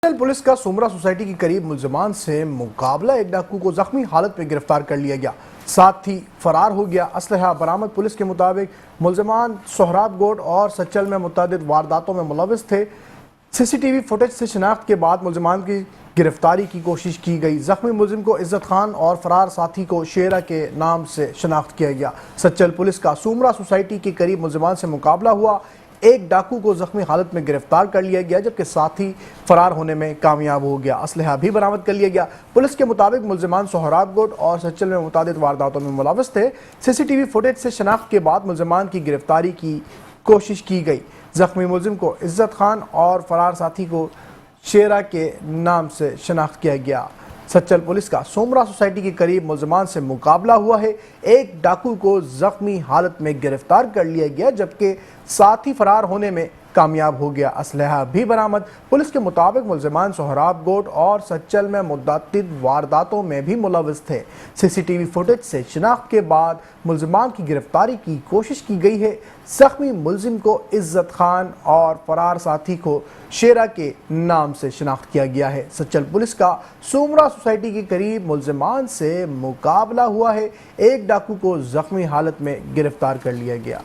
Police का Somra society के करीब मुलजमान से मुकाबला। एक डाकू को जख्मी हालत में गिरफ्तार कर लिया गया, साथ ही फरार हो गया। असलहा बरामद। पुलिस के मुताबिक मुलजमान सोहराब गोट और सच्चल में मुतअद्दिद वारदातों में मुलविस थे। सीसीटीवी फुटेज से शिनाख्त के बाद मुलजमान की गिरफ्तारी की कोशिश की गई। जख्मी मुलजिम को इज्जत खान और फरार साथी को शेरा के नाम से शिनाख्त किया गया। सच्चल पुलिस का सोमरा सोसाइटी के करीब मुलजमान से मुकाबला हुआ। एक डाकू को जख्मी हालत में गिरफ्तार कर लिया गया, जबकि साथी फरार होने में कामयाब हो गया। असलहा भी बरामद कर लिया गया। पुलिस के मुताबिक मुलजमान सोहराब गोट और सच्चल में मुतअद्दिद वारदातों में मुलविस थे। सीसीटीवी फुटेज से शनाख्त के बाद मुलजमान की गिरफ्तारी की कोशिश की गई। जख्मी मुलजिम को इज्जत खान और फरार साथी को शेरा के नाम से शनाख्त किया गया। सच्चल पुलिस का सोमरा सोसाइटी के करीब मुलजमान से मुकाबला हुआ है। एक डाकू को जख्मी हालत में गिरफ्तार कर लिया गया, जबकि साथी फरार होने में कामयाब हो गया। असलहा भी बरामद। पुलिस के मुताबिक मुलजमान सोहराब गोट और सच्चल में मुतअद्दिद वारदातों में भी मुलविस थे। सीसीटीवी फुटेज से शिनाख्त के बाद मुलजमान की गिरफ्तारी की कोशिश की गई है। जख्मी मुलजिम को इज्जत खान और फरार साथी को शेरा के नाम से शिनाख्त किया गया है। सच्चल पुलिस का सोमरा सोसाइटी के करीब मुलजमान से मुकाबला हुआ है। एक डाकू को जख्मी हालत में गिरफ्तार कर लिया गया।